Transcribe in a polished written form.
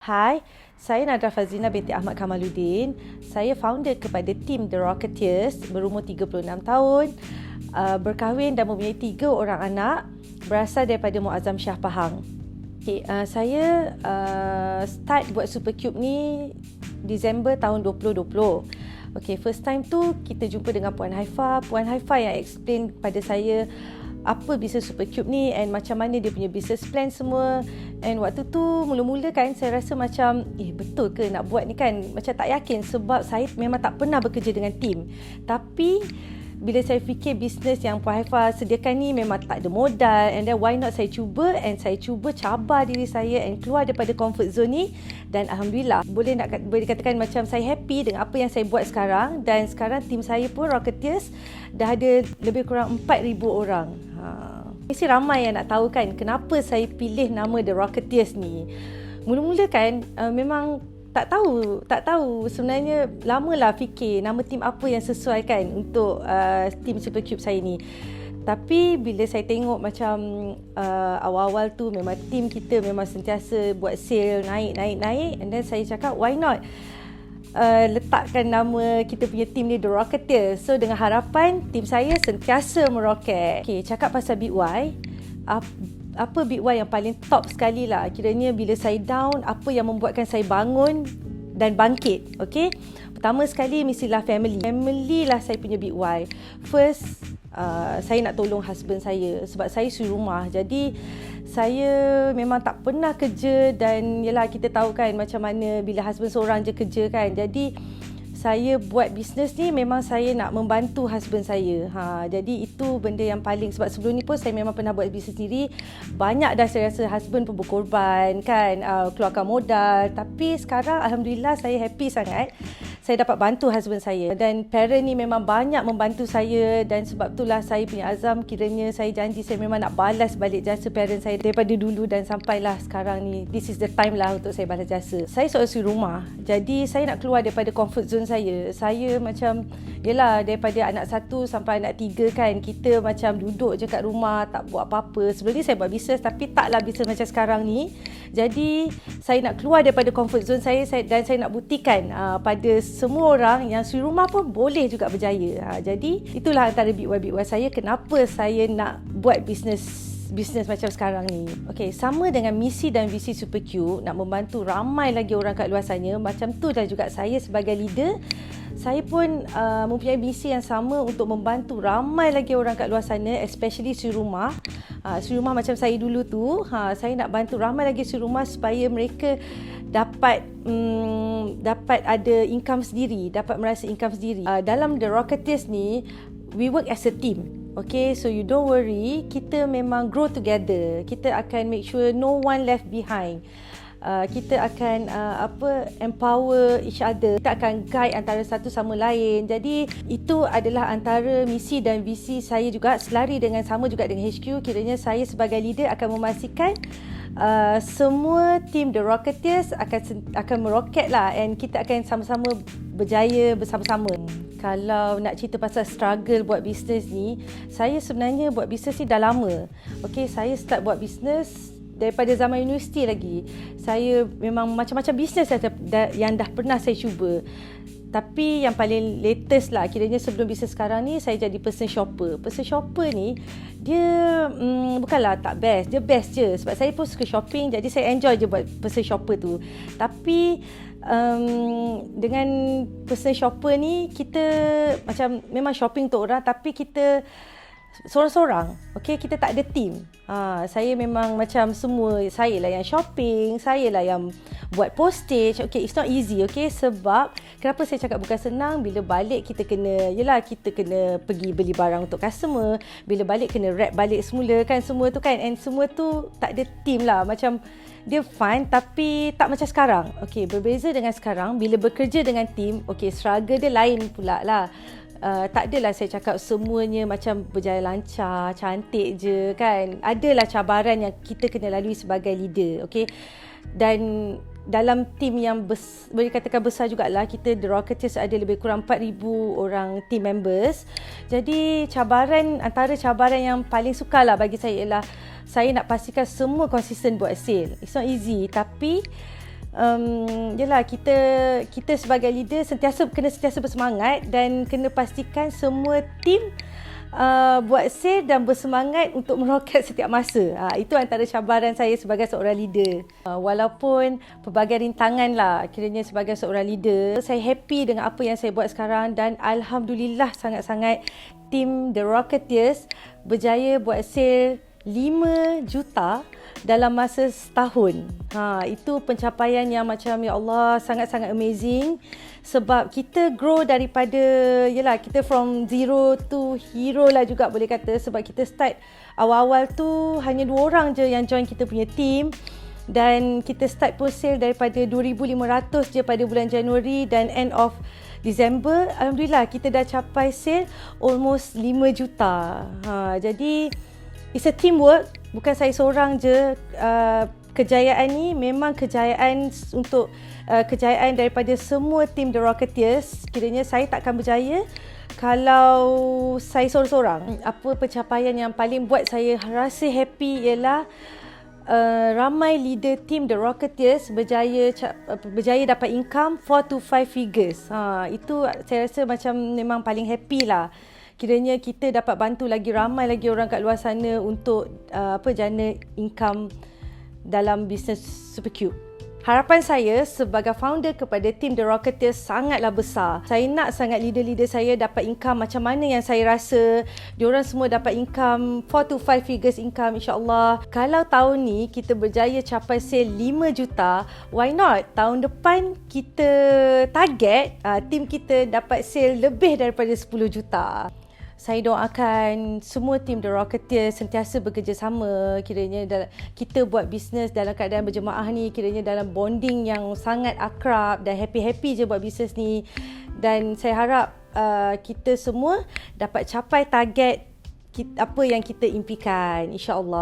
Hai, saya Nadra Fazlina binti Ahmad Kamaluddin. Saya founder kepada tim The Rocketeers, berumur 36 tahun, berkahwin dan mempunyai 3 orang anak, berasal daripada Muazzam Shah Pahang. Saya start buat Supercube ni Disember tahun 2020. First time tu kita jumpa dengan Puan Haifa. Puan Haifa yang explain pada saya apa bisnes Supercube ni and macam mana dia punya business plan semua. And waktu tu mula-mula kan saya rasa macam betul ke nak buat ni kan, macam tak yakin sebab saya memang tak pernah bekerja dengan tim. Tapi bila saya fikir bisnes yang Puan Haifa sediakan ni memang tak ada modal, and then why not saya cuba, and saya cuba cabar diri saya and keluar daripada comfort zone ni. Dan Alhamdulillah boleh dikatakan macam saya happy dengan apa yang saya buat sekarang. Dan sekarang tim saya pun Rocketeers dah ada lebih kurang 4,000 orang. Mesti ramai yang nak tahu kan kenapa saya pilih nama The Rocketeers ni. Mula-mula kan memang tak tahu sebenarnya, lamalah fikir nama tim apa yang sesuai kan untuk tim Supercube saya ni. Tapi bila saya tengok macam awal-awal tu memang tim kita memang sentiasa buat sale naik, and then saya cakap why not letakkan nama kita punya tim ni The Rocketeers. So dengan harapan tim saya sentiasa meroket. Cakap pasal Big Y, apa Big Y yang paling top sekali lah kiranya bila saya down, apa yang membuatkan saya bangun dan bangkit. Pertama sekali mestilah family lah saya punya Big Y. First, saya nak tolong husband saya sebab saya suri rumah. Jadi saya memang tak pernah kerja, dan yelah kita tahu kan macam mana bila husband seorang je kerja kan. Jadi saya buat bisnes ni memang saya nak membantu husband saya. Jadi itu benda yang paling, sebab sebelum ni pun saya memang pernah buat bisnes sendiri. Banyak dah saya rasa husband pun berkorban kan, keluarkan modal. Tapi sekarang Alhamdulillah saya happy sangat saya dapat bantu husband saya, dan parent ni memang banyak membantu saya. Dan sebab itulah saya punya azam, kiranya saya janji saya memang nak balas balik jasa parent saya daripada dulu dan sampailah sekarang ni. This is the time lah untuk saya balas jasa. Saya seorang suri rumah, jadi saya nak keluar daripada comfort zone saya. Saya macam yelah, daripada anak 1 sampai anak 3 kan, kita macam duduk je kat rumah tak buat apa-apa. Sebelum ni saya buat bisnes, tapi taklah bisnes macam sekarang ni. Jadi saya nak keluar daripada comfort zone saya, dan saya nak buktikan pada semua orang yang suri rumah pun boleh juga berjaya. Jadi itulah antara Big Y saya, kenapa saya nak buat bisnes macam sekarang ni. Sama dengan misi dan visi Supercube, nak membantu ramai lagi orang kat luar sana. Macam tu dah juga saya sebagai leader, saya pun mempunyai misi yang sama untuk membantu ramai lagi orang kat luar sana, especially suri rumah. Suri rumah macam saya dulu tu, saya nak bantu ramai lagi suri rumah supaya mereka dapat ada income sendiri, dapat merasa income sendiri. Dalam The Rocketeers ni, we work as a team. So you don't worry, kita memang grow together. Kita akan make sure no one left behind. Kita akan empower each other. Kita akan guide antara satu sama lain. Jadi itu adalah antara misi dan visi saya juga, selari dengan sama juga dengan HQ. Kiranya saya sebagai leader akan memastikan semua tim The Rocketeers akan meroket lah, and kita akan sama-sama berjaya bersama-sama. Kalau nak cerita pasal struggle buat bisnes ni, saya sebenarnya buat bisnes ni dah lama. Saya start buat bisnes daripada zaman universiti lagi. Saya memang macam-macam bisnes yang dah pernah saya cuba. Tapi yang paling latest lah, kiranya sebelum bisnes sekarang ni, saya jadi personal shopper. Personal shopper ni, dia bukanlah tak best, dia best je. Sebab saya pun suka shopping, jadi saya enjoy je buat personal shopper tu. Tapi dengan personal shopper ni, kita macam memang shopping untuk orang, tapi kita seorang-seorang. Kita tak ada team. Saya memang macam semua, saya lah yang shopping, saya lah yang buat postage. It's not easy. Sebab kenapa saya cakap bukan senang, bila balik kita kena pergi beli barang untuk customer, bila balik kena wrap balik semula kan, semua tu kan, and semua tu tak ada team lah. Macam dia fun tapi tak macam sekarang. Berbeza dengan sekarang, bila bekerja dengan team, struggle dia lain pula lah. Tak adalah saya cakap semuanya macam berjalan lancar, cantik je kan. Adalah cabaran yang kita kena lalui sebagai leader. Dan dalam tim yang boleh katakan besar jugalah, kita The Rocketeers ada lebih kurang 4,000 orang team members. Jadi antara cabaran yang paling sukar lah bagi saya ialah saya nak pastikan semua konsisten buat sale. It's not easy, tapi Yelah, kita sebagai leader kena sentiasa bersemangat dan kena pastikan semua tim buat sale dan bersemangat untuk meroket setiap masa. Itu antara cabaran saya sebagai seorang leader. Walaupun pelbagai rintangan lah, kiranya sebagai seorang leader, saya happy dengan apa yang saya buat sekarang dan Alhamdulillah sangat-sangat tim The Rocketeers berjaya buat sale 5 juta dalam masa setahun. Itu pencapaian yang macam ya Allah sangat-sangat amazing sebab kita grow daripada kita from zero to hero lah juga boleh kata, sebab kita start awal-awal tu hanya 2 orang je yang join kita punya team dan kita start pun sale daripada 2,500 je pada bulan Januari dan end of Disember Alhamdulillah kita dah capai sale almost 5 juta. Jadi it's a teamwork, bukan saya seorang je. Kejayaan ni memang kejayaan untuk kejayaan daripada semua tim The Rocketeers. Kiranya saya takkan berjaya kalau saya seorang-seorang. Apa pencapaian yang paling buat saya rasa happy ialah ramai leader tim The Rocketeers berjaya dapat income 4 to 5 figures. Itu saya rasa macam memang paling happy lah. Kiranya kita dapat bantu ramai lagi orang kat luar sana untuk jana income dalam bisnes Supercube. Harapan saya sebagai founder kepada tim The Rocketeers sangatlah besar. Saya nak sangat leader-leader saya dapat income macam mana yang saya rasa. Diorang semua dapat income 4 to 5 figures income insyaAllah. Kalau tahun ni kita berjaya capai sale 5 juta, why not? Tahun depan kita target tim kita dapat sale lebih daripada 10 juta. Saya doakan semua tim The Rocketeers sentiasa bekerjasama. Kiranya kita buat bisnes dalam keadaan berjemaah ni, kiranya dalam bonding yang sangat akrab dan happy-happy je buat bisnes ni. Dan saya harap kita semua dapat capai target apa yang kita impikan, insya-Allah.